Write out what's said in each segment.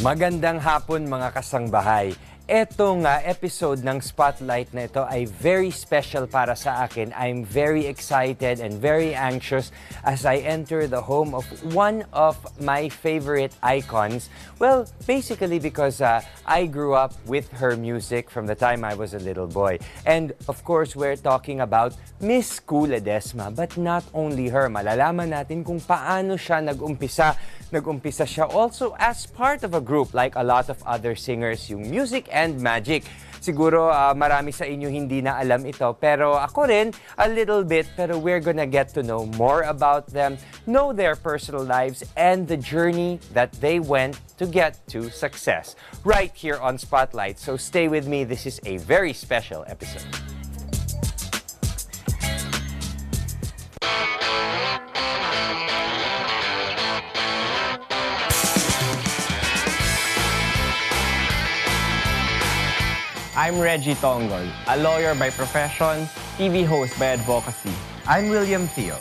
Magandang hapon mga kasangbahay. Etong episode ng Spotlight na ito ay very special para sa akin. I'm very excited and very anxious as I enter the home of one of my favorite icons. Well, basically because I grew up with her music from the time I was a little boy. And of course, we're talking about Miss Kuh Ledesma. But not only her, malalaman natin kung paano siya nag-umpisa. Nag-umpisa siya also as part of a group like a lot of other singers, yung Music and Magic. Siguro marami sa inyo hindi na alam ito, pero ako rin a little bit, pero we're gonna get to know more about them, know their personal lives, and the journey that they went to get to success. Right here on Spotlight, so stay with me, this is a very special episode. I'm Reggie Tongol, a lawyer by profession, TV host by advocacy. I'm William Theo.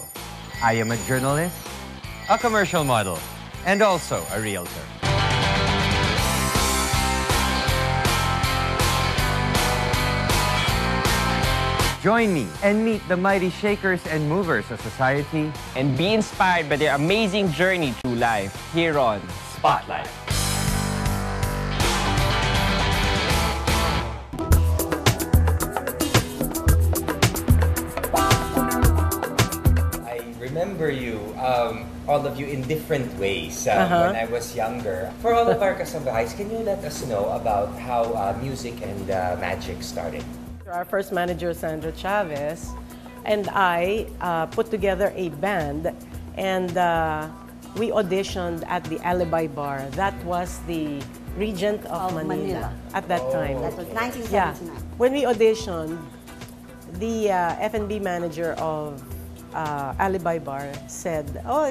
I am a journalist, a commercial model, and also a realtor. Join me and meet the mighty shakers and movers of society And be inspired by their amazing journey through life here on Spotlight. Remember you, all of you in different ways when I was younger. For all of our kasambahays, can you let us know about how Music and Magic started? Our first manager, Sandra Chavez, and I put together a band, and we auditioned at the Alibi Bar. That was the Regent of Manila at that time. That was 1979. Yeah. When we auditioned, the F&B manager of Alibi Bar said, "Oh,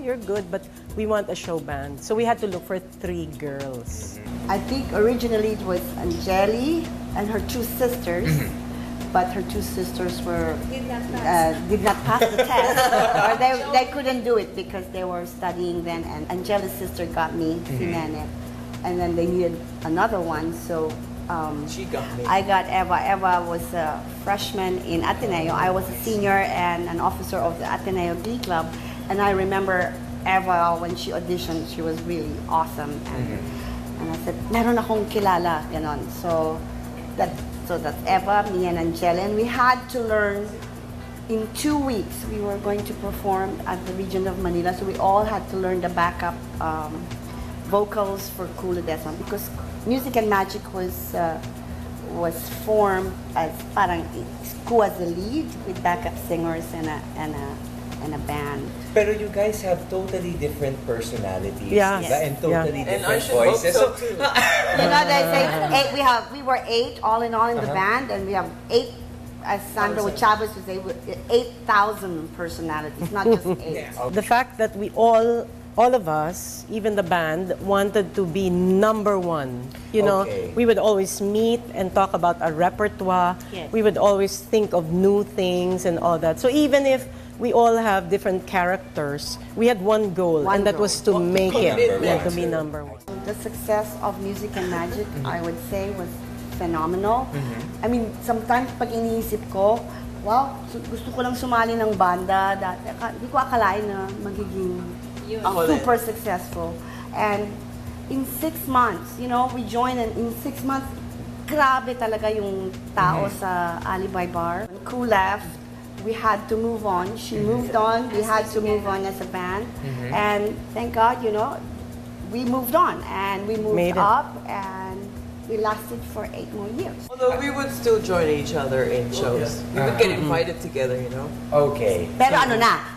you're good, but we want a show band." So we had to look for 3 girls. I think originally it was Angeli and her 2 sisters, but her 2 sisters did not pass the test, or they couldn't do it because they were studying then. And Angeli's sister got me, Sinene, and then they needed another one, so. She got me. I got Eva. Eva was a freshman in Ateneo. I was a senior and an officer of the Ateneo Glee Club. And I remember Eva, when she auditioned, she was really awesome. And I said, meron akong kilala, ganon. So that's Eva, me, and Angela. And we had to learn, in 2 weeks, we were going to perform at the region of Manila. So we all had to learn the backup vocals for Kuh Ledesma, because Music and Magic was formed as parang Kuh as the lead with backup singers and a band. Pero you guys have totally different personalities, Yeah. diba? And totally And I different should hope voices. so too. You know, they say we were 8 all in all in the band, and we have 8, as Sandra Chavez would say, 8,000 personalities, not just 8. The fact that we all of us, even the band, wanted to be number 1. You know, Okay. we would always meet and talk about our repertoire. Yes. We would always think of new things and all that. So even if we all have different characters, we had one goal, One and that goal. was to make it, number to one. be number 1. The success of Music and Magic, I would say, was phenomenal. I mean, sometimes pag iniisip ko, wow, gusto ko lang sumali ng banda. Hindi ko akalain na magiging super successful. And in 6 months, we joined, and in 6 months, grabe talaga yung tao sa Alibi Bar. When Kuh left, we had to move on. She moved on. We had to move on as a band. And thank God, we moved on, and we moved up, and we lasted for 8 more years. Although we would still join each other in shows. We would get invited together, Okay. Pero ano na,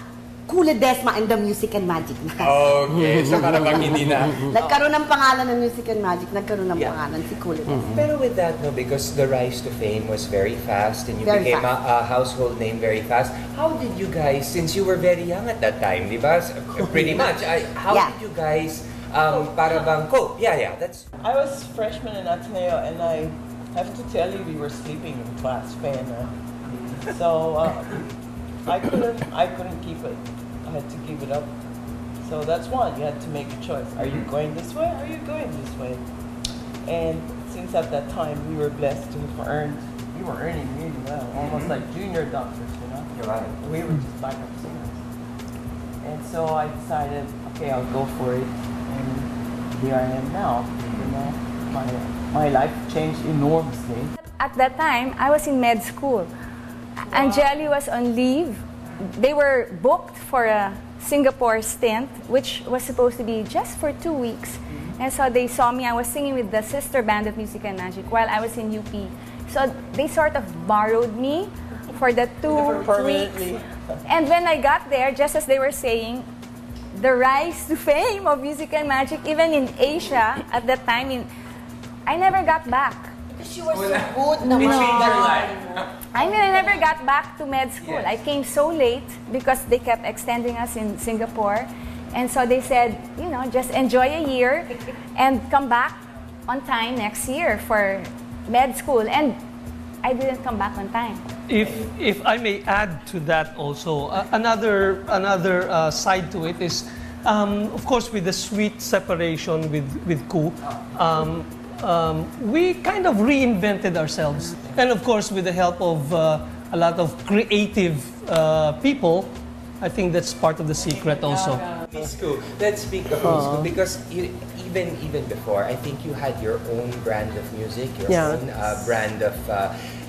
Kuh Ledesma and the Music and Magic na. Okay, so parang hindi na. Nagkaroon ng pangalan ng Music and Magic, nagkaroon ng pangalan si Kuh Ledesma. Pero with that, no, because the rise to fame was very fast and you Very became fast. a household name very fast. How did you guys, since you were very young at that time, di ba? Pretty much. How Yeah. did you guys para bang cope? Yeah, that's... I was freshman in Ateneo, and I have to tell you, we were sleeping in class, so I couldn't keep it. I had to give it up. So that's one. You had to make a choice. Are you going this way? Are you going this way? And since at that time we were blessed to have earned, we were earning really well, almost like junior doctors, you know. You're right. We were just backup singers. And so I decided, okay, I'll go for it. And here I am now. You know, my life changed enormously. At that time, I was in med school. Angeli was on leave. They were booked for a Singapore stint, which was supposed to be just for 2 weeks. And so they saw me. I was singing with the sister band of Music and Magic while I was in UP. So they sort of borrowed me for the 2 weeks. And when I got there, just as they were saying, the rise to fame of Music and Magic, even in Asia at that time, I never got back. She was so good naman. It changed your life. I mean, I never got back to med school. Yes. I came so late because they kept extending us in Singapore. And so they said, you know, just enjoy a year and come back on time next year for med school. And I didn't come back on time. If I may add to that also, another side to it is, of course, with the sweet separation with Kuh, we kind of reinvented ourselves. And of course, with the help of a lot of creative people, I think that's part of the secret also. Miss Kuh, let's speak of Miss Kuh because even before, I think you had your own brand of music, your own brand of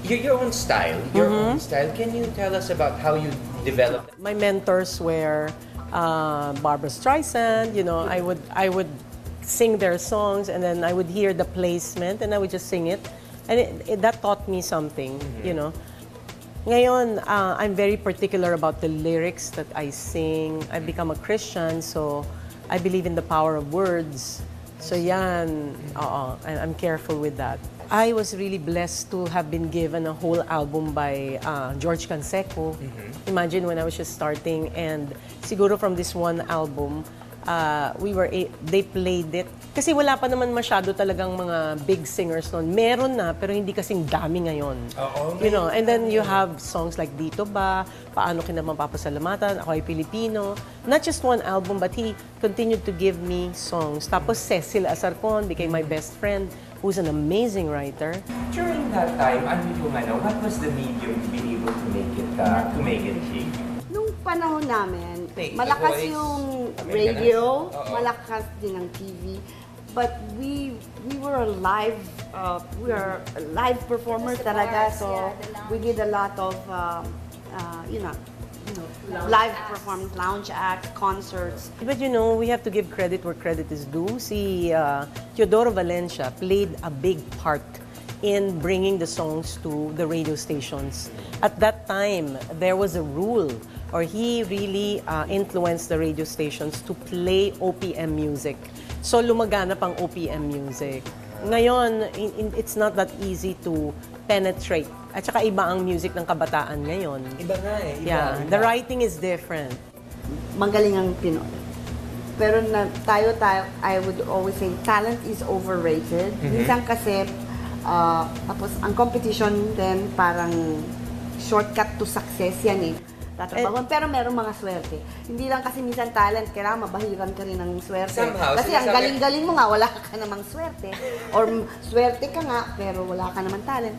your own style, own style. Can you tell us about how you developed? My mentors were Barbra Streisand. You know, I would sing their songs, and then I would hear the placement, and I would just sing it, and that taught me something. You know. Ngayon, I'm very particular about the lyrics that I sing. I've become a Christian, so I believe in the power of words. So yan, I'm careful with that. I was really blessed to have been given a whole album by George Canseco. Imagine when I was just starting, and siguro from this one album, they played it. Kasi wala pa naman masyado talagang mga big singers noon. Meron na, pero hindi kasing dami ngayon. You know, and then you have songs like Dito Ba, Paano Kita Mapapasalamatan, Ako Ay Pilipino. Not just one album, but he continued to give me songs. Tapos Cecil Azarcon became my best friend, who's an amazing writer. During that time, what was the medium to be able to make it big? Nung panahon namin, The malakas voice, yung Americanized. radio, Oo. malakas din ang TV. But we were live performers talaga. So we did a lot of live performance, lounge acts, concerts. But you know, we have to give credit where credit is due. Si Teodoro Valencia played a big part in bringing the songs to the radio stations. At that time, there was a rule, or he really influenced the radio stations to play OPM music. So lumaganap ang OPM music. Ngayon, it's not that easy to penetrate. At saka iba ang music ng kabataan ngayon. Iba nga eh. Yeah, the writing is different. Magaling ang Pinoy. Pero tayo, I would always say, talent is overrated. Minsan kasi, tapos ang competition din parang shortcut to success yan eh. Tatrabawan, pero meron mga swerte. Hindi lang kasi minsan talent, kailangan mabahiran ka rin ng swerte. Somehow, kasi ang galing-galing mo nga, wala ka namang swerte. Or swerte ka nga, pero wala ka namang talent.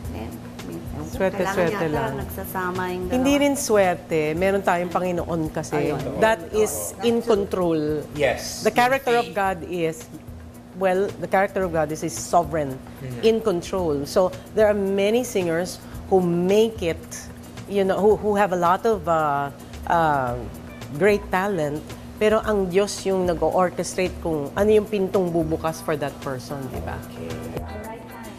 Swerte lang. Nagsasama yung dalawa. Hindi rin swerte. Meron tayong Panginoon kasi. That is in control. Yes. The character of God is, the character of God is sovereign, in control. So there are many singers who make it, you know, who have a lot of great talent, pero ang Diyos yung nag-orchestrate kung ano yung pintong bubukas for that person, di ba? Okay. Right time.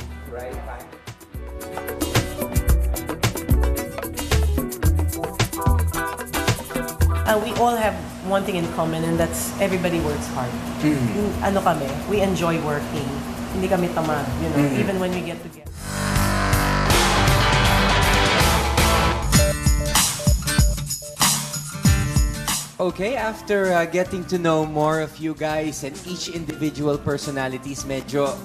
We all have one thing in common, and that's everybody works hard. Ano kami, we enjoy working. Hindi kami tamad, you know, even when we get together. Okay, after getting to know more of you guys and each individual personalities, medyo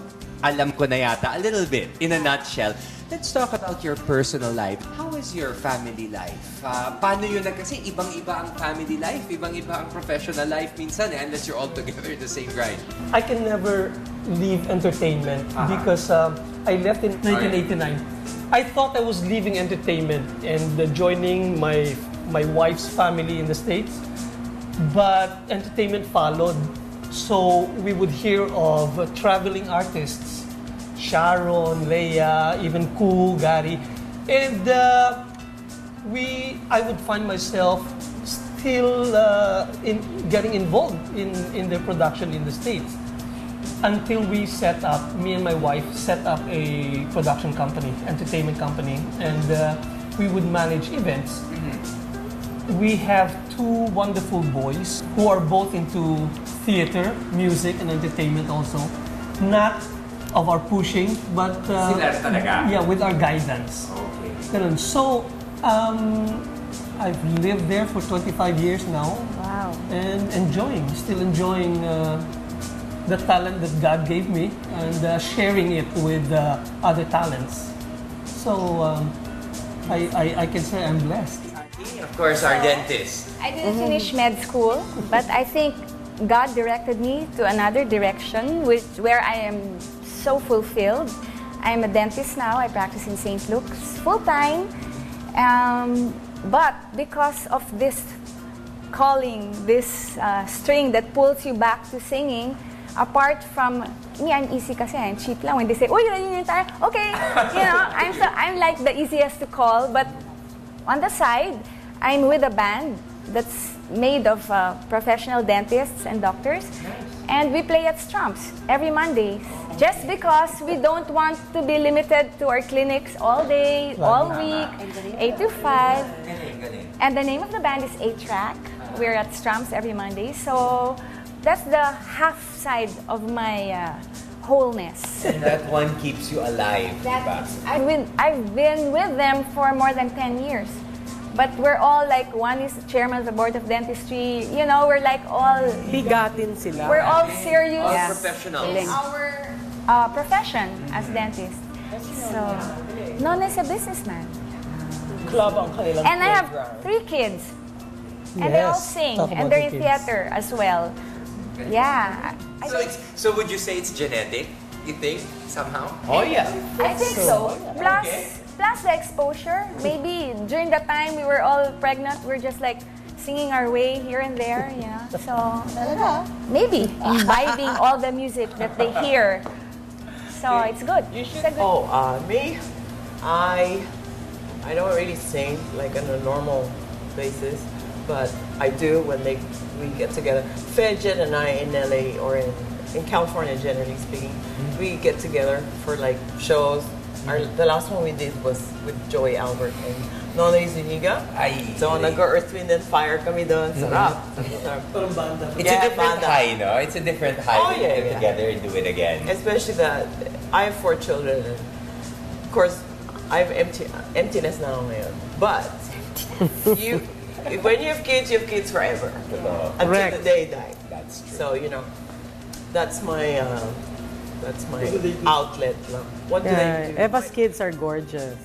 alam ko na yata a little bit in a nutshell. Let's talk about your personal life. How is your family life? Paano yun kasi ibang-iba ang family life, ibang-iba ang professional life minsan unless you're all together in the same grind. I can never leave entertainment because I left in 1989. I thought I was leaving entertainment and joining my wife's family in the States, but entertainment followed. So we would hear of traveling artists, Sharon, Leia, even Kuh, Gary, and I would find myself still getting involved in the production in the States until we set up, me and my wife set up a production company, entertainment company, and we would manage events. We have two wonderful boys who are both into theater, music, and entertainment also. Not of our pushing, but with our guidance. Okay. Ganun. So, I've lived there for 25 years now. Wow. And still enjoying the talent that God gave me and sharing it with other talents. So, I can say I'm blessed. Of course, our dentist. I didn't finish med school, but I think God directed me to another direction, where I am so fulfilled. I'm a dentist now. I practice in St. Luke's full-time. But because of this calling, this string that pulls you back to singing, apart from me, I'm easy kasi, I'm cheap lang. When they say, "Uy, reunion tayo," okay, I'm like the easiest to call. But on the side, I'm with a band that's made of professional dentists and doctors, and we play at Strumps every Monday. Just because we don't want to be limited to our clinics all day, all week, 8 to 5. And the name of the band is 8-Track. We're at Strumps every Monday. So that's the half side of my wholeness. And that one keeps you alive, diba? I've been with them for more than 10 years. But we're all like, one is chairman of the board of dentistry. You know, we're like all... Bigatin sila. We're all serious. All professionals. In our profession as dentists. So, Nona is a businessman. Club ang kanilang And I have playground. 3 kids. And they all Yes, sing. talk And about they're the in kids. theater as well. Yeah. So would you say it's genetic, you think, somehow? Oh yeah. I think so. Plus the exposure. Maybe during the time we were all pregnant, we're just like singing our way here and there, you know. So maybe imbibing all the music that they hear. So it's good. It's a good. Me, I don't really sing like on a normal basis, but I do when we get together. Fidget and I in LA or in California, generally speaking, we get together for like shows. The last one we did was with Joey Albert and Nonoy Zuniga. So nag-Earth, Wind and Fire kami doon. Sarap. It's a different high, no? It's a different high when you get together and do it again. Especially that I have 4 children. And of course, I have emptiness now ngayon. But when you have kids forever. Until the day you die. That's true. So, that's my outlet lang. What do they do? Eva's kids are gorgeous.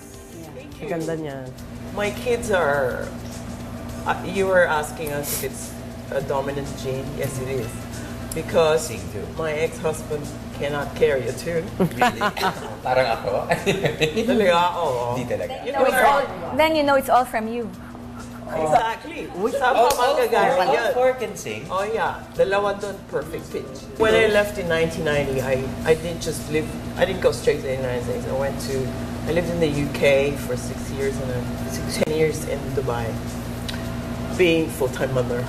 Ganda niya. My kids are, you were asking us if it's a dominant gene. Yes, it is. Because my ex-husband cannot carry a tune. Really? Parang ako? Talaga, oo. Hindi talaga. Then you know it's all from you. Exactly. All 4 can sing. Oh yeah, dalawa doon, perfect pitch. When I left in 1990, I didn't just live, I didn't go straight to the United States. I lived in the UK for 6 years and 10 years in Dubai, being full-time mother.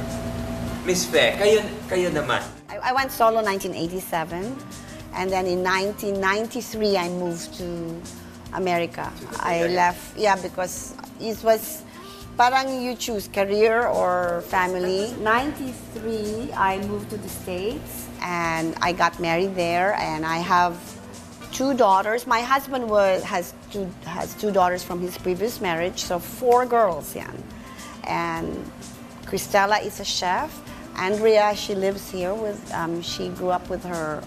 Miss Fe, kayo naman. I went solo 1987, and then in 1993 I moved to America. I left, because it was parang you choose career or family. 93 I moved to the States and I got married there, and I have 2 daughters. My husband has two daughters from his previous marriage, so 4 girls, And Cristela is a chef. Andrea, she lives here she grew up with her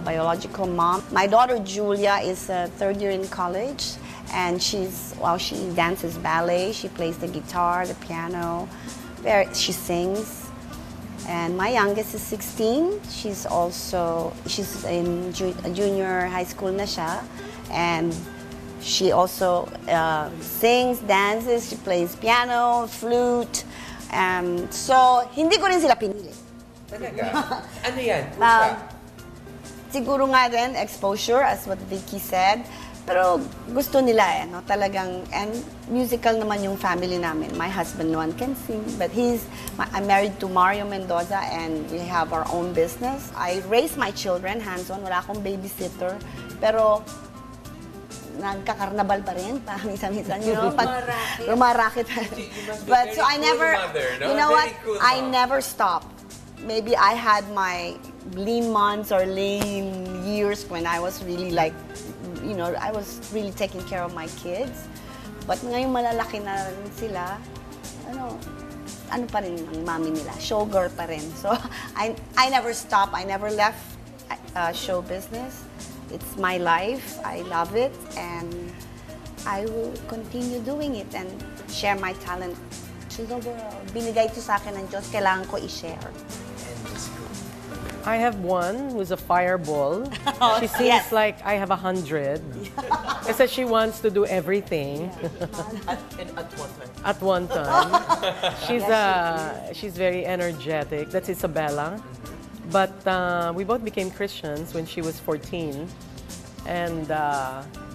biological mom. My daughter Julia is 3rd year in college, And she dances ballet, she plays the guitar, the piano, she sings. And my youngest is 16. She's in junior high school na siya. And she also sings, dances, she plays piano, flute. So, hindi ko rin sila pinili. Talaga? Ano yan? Siguro nga din, exposure, as what Vicky said. Pero gusto nila no? Talagang, and musical naman yung family namin. My husband, Luan, can sing, but I'm married to Mario Mendoza and we have our own business. I raise my children hands-on, wala akong babysitter. Pero, nagkakarnabal pa rin, minsan-minsan, rumarakit. But so I never, you know what, I never stop. Maybe I had my lean months or lean years when I was really like, I was really taking care of my kids. But ngayon malalaki na rin sila, ano pa rin ang mami nila, showgirl pa rin. So I never stop, I never left show business. It's my life, I love it, and I will continue doing it and share my talent to the world. Binigay ito sa akin ng Diyos, kailangan ko i-share. I have one who's a fireball. She seems like I have 100. It says she wants to do everything. At one time. She's very energetic. That's Isabella. But we both became Christians when she was 14. And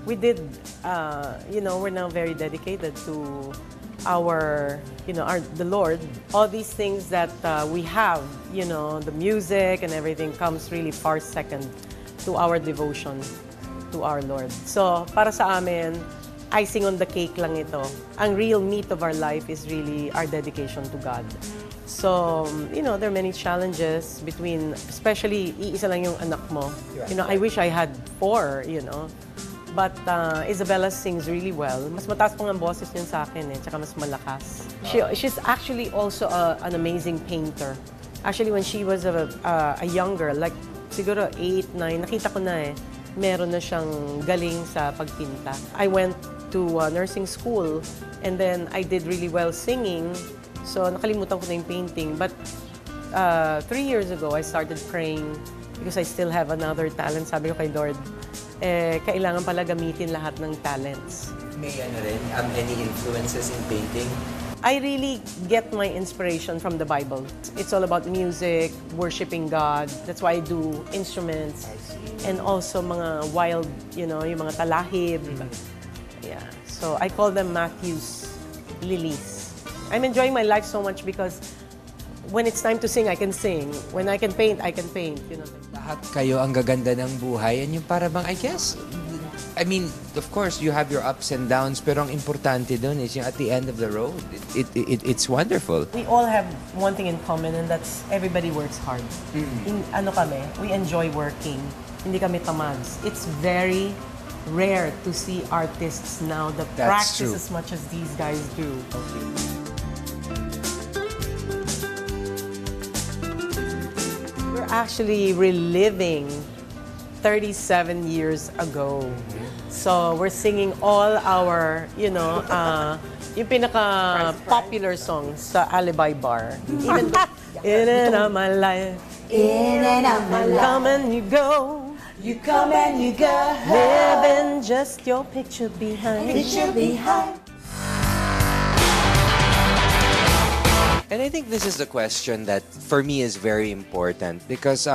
we did, we're now very dedicated to the Lord. All these things that we have, the music and everything comes really far second to our devotion to our Lord. So, para sa amin, icing on the cake lang ito. Ang real meat of our life is really our dedication to God. So, there are many challenges between, especially, iisa lang yung anak mo. I wish I had 4, But Isabella sings really well. Mas mataas pang ang boses niyan sa akin tsaka mas malakas. She's actually also an amazing painter. Actually, when she was a young girl, like siguro 8, 9, nakita ko na meron na siyang galing sa pagpinta. I went to nursing school and then I did really well singing. So nakalimutan ko na yung painting. But 3 years ago, I started praying because I still have another talent. Sabi ko kay Lord, kailangan pala gamitin lahat ng talents. May any influences in painting? I really get my inspiration from the Bible. It's all about music, worshiping God. That's why I do instruments. And also mga wild, yung mga talahib. Yeah. So I call them Matthew's lilies. I'm enjoying my life so much because when it's time to sing, I can sing. When I can paint, I can paint. Lahat kayo ang gaganda ng buhay. And yung para bang, I mean, of course, you have your ups and downs, pero ang importante doon is yung at the end of the road. It's wonderful. We all have one thing in common, and that's everybody works hard. We enjoy working. Hindi kami tamads. It's very rare to see artists now that practice as much as these guys do. Actually reliving 37 years ago. So we're singing all our, yung pinaka-popular songs sa Alibi Bar. Even in and out my life, in and out my life, come and you go. You come and you go. Living just your picture behind. Picture behind. And I think this is the question that, for me, is very important. Because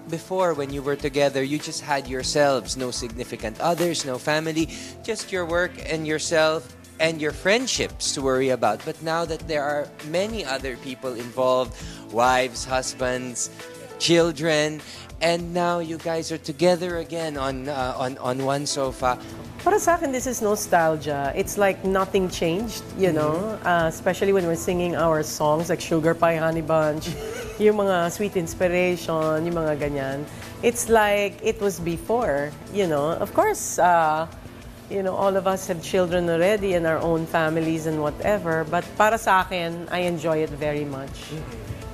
before, when you were together, you just had yourselves, no significant others, no family, just your work and yourself and your friendships to worry about. But now that there are many other people involved, wives, husbands, children, and now you guys are together again on one sofa. Para sa akin, this is nostalgia. It's like nothing changed, especially when we're singing our songs like Sugar Pie, Honey Bunch, yung mga Sweet Inspiration, yung mga ganyan. It's like it was before, Of course, all of us have children already and our own families and whatever. But para sa akin, I enjoy it very much.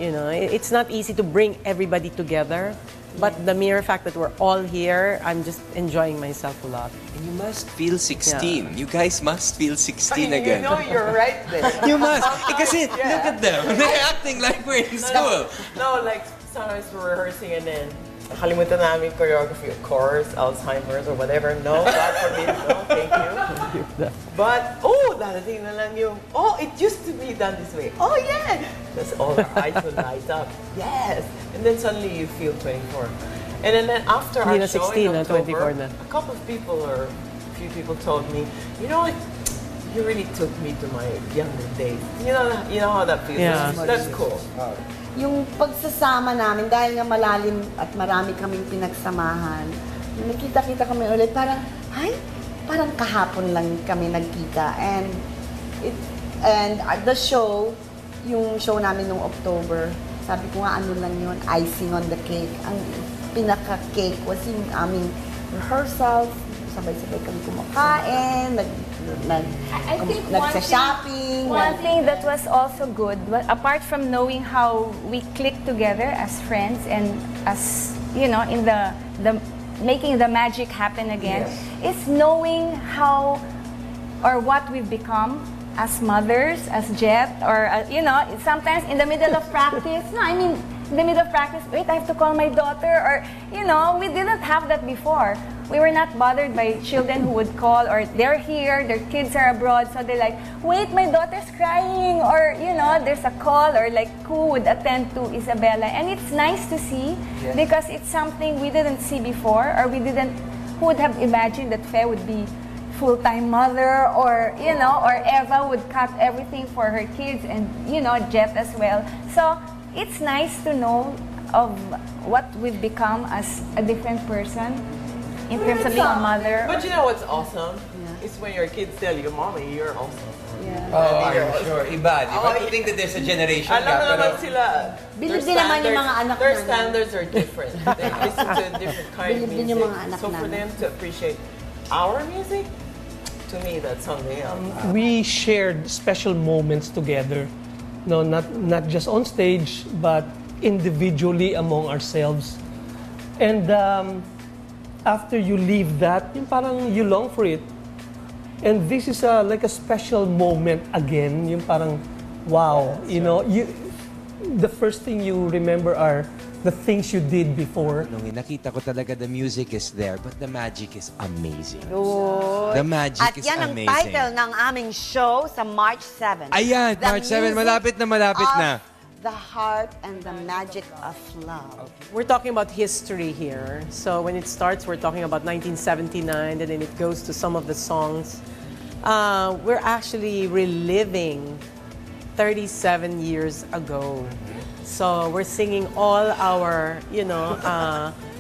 You know, it's not easy to bring everybody together, but the mere fact that we're all here, I'm just enjoying myself a lot. And you must feel 16. You guys must feel 16 You again. know, you're right there. You must. Kasi look at them. They're acting like we're in school. No, like sometimes we're rehearsing and then nakalimutan namin choreography, of course, Alzheimer's or whatever. No, God forbid. No, thank you. But, dadating na lang yung, it used to be done this way. Oh, yeah! That's all our eyes will light up. Yes! And then suddenly you feel 24. And then after our Hindi na show 16 in na, October, 24 na. a couple of people or a few people told me, you know what? You really took me to my younger days. You know how that feels? Yeah. That's cool. Yung pagsasama namin, dahil nga malalim at marami kaming pinagsamahan, nakita-kita kami ulit, parang kahapon lang kami nagkita. And the show, yung show namin nung October, sabi ko nga ano lang yun, icing on the cake. Ang pinaka-cake was yung aming rehearsals, sabay-sabay kami kumakain, nagsa-shopping. One thing that was also good, apart from knowing how we click together as friends and as, you know, in the making the magic happen again, is knowing how or what we've become as mothers, as Jet, or, you know, sometimes in the middle of practice, in the middle of practice, wait, I have to call my daughter, or, you know, we didn't have that before. We were not bothered by children who would call, or they're here, their kids are abroad, so they're like, wait, my daughter's crying, or, you know, there's a call, or like Kuh would attend to Isabella. And it's nice to see, because it's something we didn't see before, or who would have imagined that Fe would be full-time mother, or, you know, or Eva would cut everything for her kids, and, you know, Jet as well. So it's nice to know of what we've become as a different person in terms of being a mother. But you know what's awesome? It's when your kids tell you, Mommy, you're awesome. Yeah. Oh, I'm sure. Iba, di ba? I think that there's a generation Alam gap. mo naman sila. Bilib din naman yung mga anak Their namin. standards are different. They listen to a different kind of Bilib din music. yung mga anak So for namin. them to appreciate our music, to me, that's something else. We shared special moments together. No, not just on stage, but individually among ourselves. And after you leave that, yung parang you long for it. And this is like a special moment again. Yung parang, wow, you know, the first thing you remember are the things you did before. Nung nakita ko talaga the music is there, but the magic is amazing. Good. The magic At is yan ang amazing. title ng aming show sa March 7. Ayan, The March 7, music malapit na. of The Heart and the Magic of Love. We're talking about history here. So when it starts, we're talking about 1979, and then it goes to some of the songs. We're actually reliving 37 years ago. So we're singing all our, you know,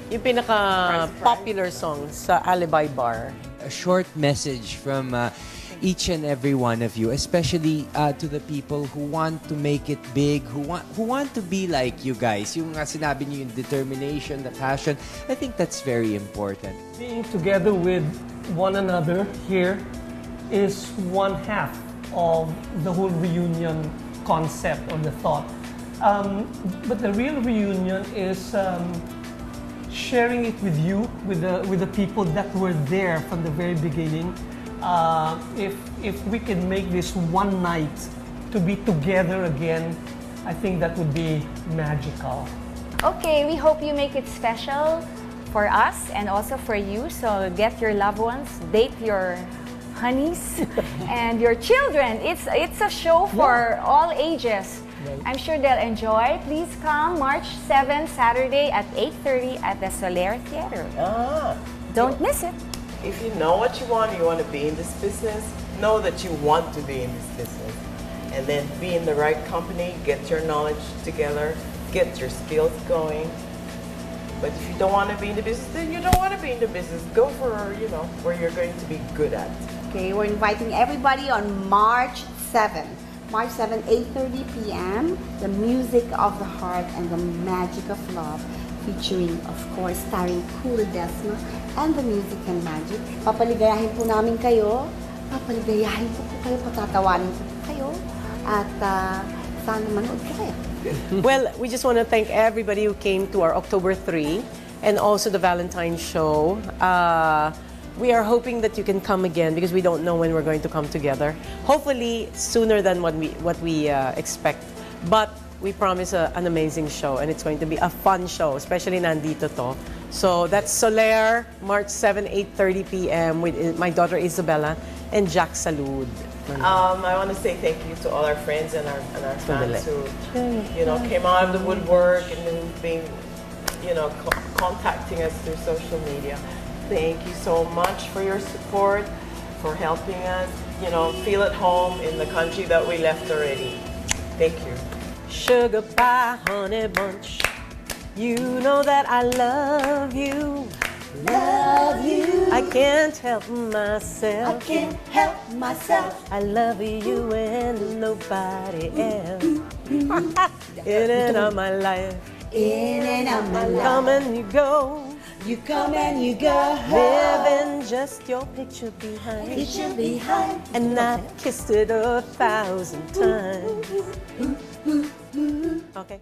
yung pinaka-popular songs sa Alibi Bar. A short message from each and every one of you, especially to the people who want to make it big, who want to be like you guys. Yung sinabi niyo, yung determination, the passion, I think that's very important. Being together with one another here is one half of the whole reunion concept or the thought. But the real reunion is sharing it with you, with the people that were there from the very beginning. If we can make this one night to be together again, I think that would be magical. Okay, we hope you make it special for us and also for you. So get your loved ones, date your honeys, and your children. It's a show for all ages. Right. I'm sure they'll enjoy. Please come March 7, Saturday at 8:30 at the Soler Theater. Don't miss it. If you know what you want to be in this business, know that you want to be in this business. And then be in the right company, get your knowledge together, get your skills going. But if you don't want to be in the business, then you don't want to be in the business. Go for, you know, where you're going to be good at. Okay, we're inviting everybody on March 7. March 7, 8:30 p.m. The Music of the Heart and the Magic of Love, featuring, of course, starring Kuh Ledesma and the Music and Magic. Papaligayahin po namin kayo. Papaligayahin po kayo. Patatawanin po kayo. At sana manood kayo. Well, we just want to thank everybody who came to our October 3 and also the Valentine's show. We are hoping that you can come again because we don't know when we're going to come together. Hopefully sooner than what we expect. But we promise an amazing show, and it's going to be a fun show, especially nandito to. So that's Soler, March 7, 8:30 p.m. with my daughter Isabella and Jack Salud. I want to say thank you to all our friends and our fans who, came out of the woodwork and who've been, contacting us through social media. Thank you so much for your support, for helping us, feel at home in the country that we left already. Thank you. Sugar pie, honey bunch, you know that I love you. Love you. I can't help myself. I can't help myself. I love you and nobody else. In and out my life. In and out my life. Come and you go. You come and you go. Living just your picture behind. Picture behind. And I've kissed it 1,000 times. Okay.